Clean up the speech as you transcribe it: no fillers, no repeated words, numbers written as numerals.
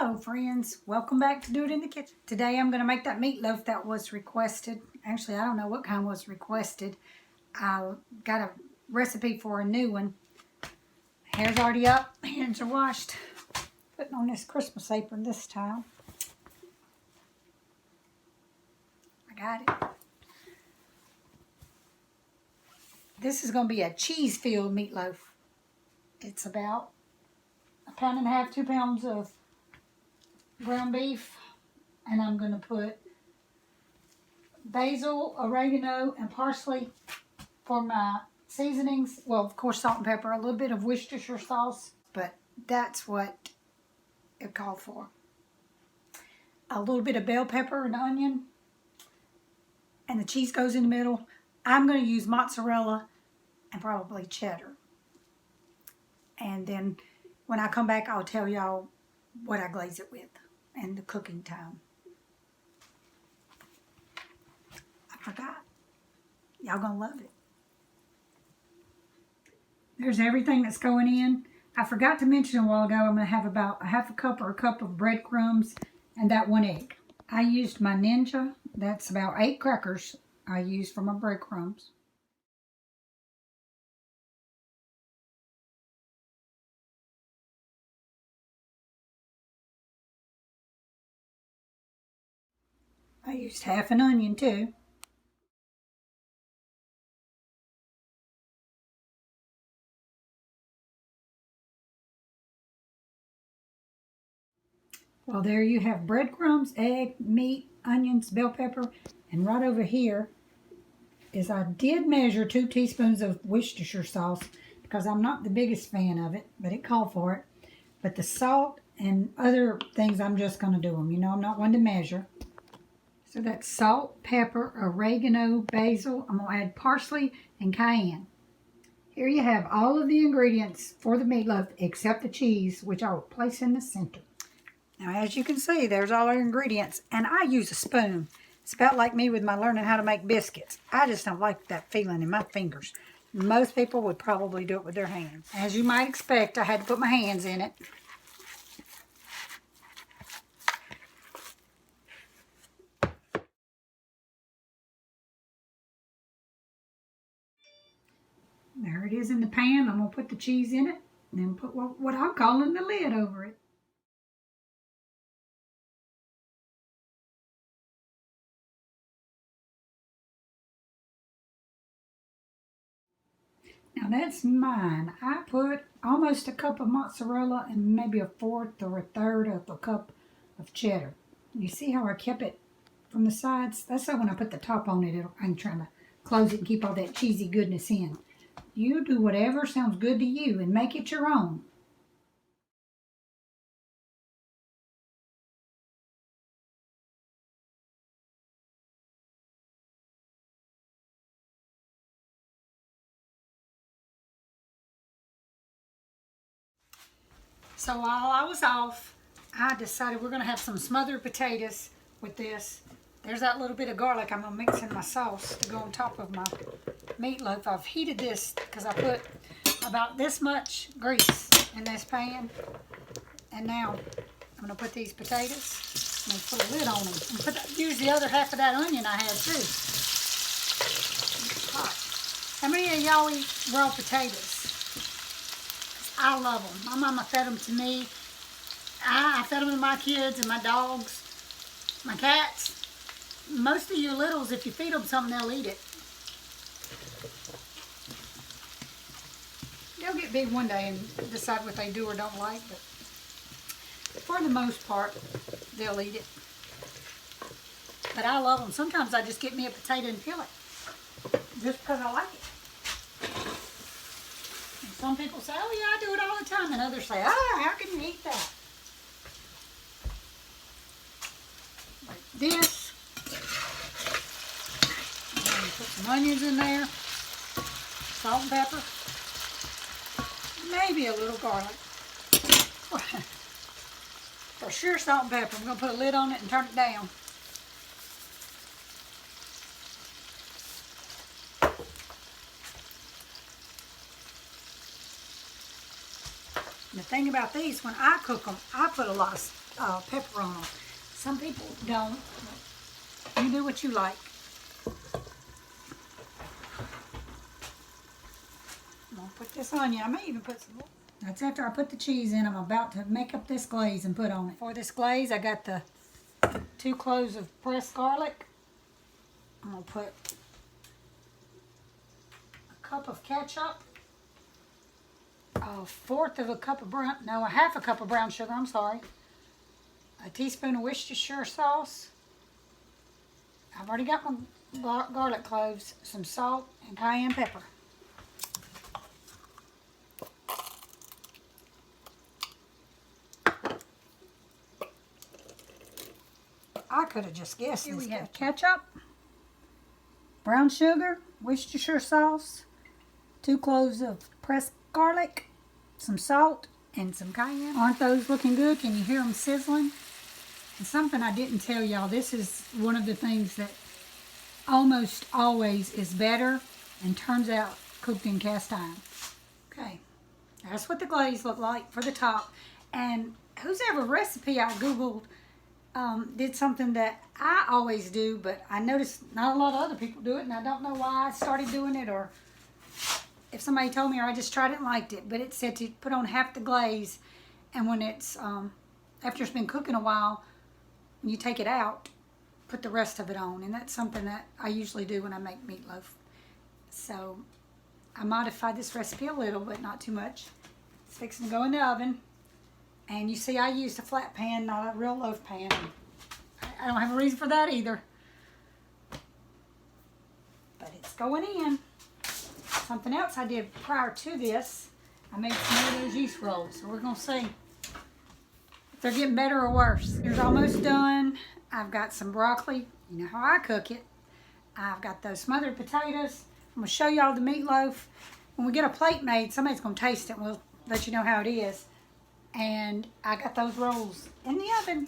Hello friends, welcome back to Do It in the Kitchen. Today I'm going to make that meatloaf that was requested. Actually, I don't know what kind was requested. I got a recipe for a new one. Hair's already up, hands are washed. Putting on this Christmas apron this time. I got it. This is going to be a cheese-filled meatloaf. It's about 1.5 pounds, 2 pounds of ground beef, and I'm going to put basil, oregano, and parsley for my seasonings. Well, of course, salt and pepper, a little bit of Worcestershire sauce, but that's what it called for. A little bit of bell pepper and onion, and the cheese goes in the middle. I'm going to use mozzarella and probably cheddar. And then when I come back, I'll tell y'all what I glaze it with and the cooking time. I forgot. Y'all gonna love it. There's everything that's going in. I forgot to mention a while ago, I'm gonna have about 1/2 cup or a cup of breadcrumbs and that 1 egg. I used my Ninja. That's about 8 crackers I used for my breadcrumbs. I used 1/2 an onion too. Well, there you have breadcrumbs, egg, meat, onions, bell pepper, and right over here is I did measure 2 teaspoons of Worcestershire sauce because I'm not the biggest fan of it, but it called for it. But the salt and other things, I'm just going to do them. You know, I'm not one to measure. So that's salt, pepper, oregano, basil. I'm going to add parsley and cayenne. Here you have all of the ingredients for the meatloaf except the cheese, which I will place in the center. Now, as you can see, there's all our ingredients, and I use a spoon. It's about like me with my learning how to make biscuits. I just don't like that feeling in my fingers. Most people would probably do it with their hands. As you might expect, I had to put my hands in it. There it is in the pan. I'm going to put the cheese in it, and then put what I'm calling the lid over it. Now that's mine. I put almost a cup of mozzarella and maybe 1/4 or 1/3 of a cup of cheddar. You see how I kept it from the sides? That's so when I put the top on it, I'm trying to close it and keep all that cheesy goodness in. You do whatever sounds good to you and make it your own. So while I was off, I decided we're going to have some smothered potatoes with this. There's that little bit of garlic I'm going to mix in my sauce to go on top of my meatloaf. I've heated this because I put about this much grease in this pan. And now I'm going to put these potatoes. I'm going to put a lid on them. And use the other half of that onion I had too. Hot. How many of y'all eat raw potatoes? I love them. My mama fed them to me. I fed them to my kids and my dogs, my cats. Most of you littles, if you feed them something, they'll eat it. They'll get big one day and decide what they do or don't like, but for the most part, they'll eat it. But I love them. Sometimes I just get me a potato and peel it, just because I like it. Some people say, oh yeah, I do it all the time. And others say, oh, how can you eat that? Like this. And put some onions in there. Salt and pepper. Maybe a little garlic. For sure, salt and pepper. I'm going to put a lid on it and turn it down. The thing about these, when I cook them, I put a lot of pepper on them. Some people don't. You do what you like. I'm going to put this onion. I may even put some more. That's after I put the cheese in. I'm about to make up this glaze and put on it. For this glaze, I got the 2 cloves of pressed garlic. I'm going to put a cup of ketchup. A half a cup of brown sugar, I'm sorry. A teaspoon of Worcestershire sauce. I've already got my garlic cloves, some salt, and cayenne pepper. I could have just guessed this. Here we have ketchup, brown sugar, Worcestershire sauce, 2 cloves of pressed garlic, some salt, and some cayenne. Aren't those looking good? Can you hear them sizzling? And something I didn't tell y'all, this is one of the things that almost always is better and turns out cooked in cast iron. Okay, that's what the glaze looked like for the top. And whose ever recipe I Googled did something that I always do, but I noticed not a lot of other people do it, and I don't know why I started doing it, or if somebody told me, or I just tried it and liked it. But it said to put on half the glaze, and when it's after it's been cooking a while, when you take it out, put the rest of it on. And that's something that I usually do when I make meatloaf. So I modified this recipe a little, but not too much. It's fixing to go in the oven. And you see, I used a flat pan, not a real loaf pan. I don't have a reason for that either. But it's going in. Something else I did prior to this, I made some of those yeast rolls. So we're going to see if they're getting better or worse. Here's almost done. I've got some broccoli. You know how I cook it. I've got those smothered potatoes. I'm going to show y'all the meatloaf. When we get a plate made, somebody's going to taste it and we'll let you know how it is. And I got those rolls in the oven.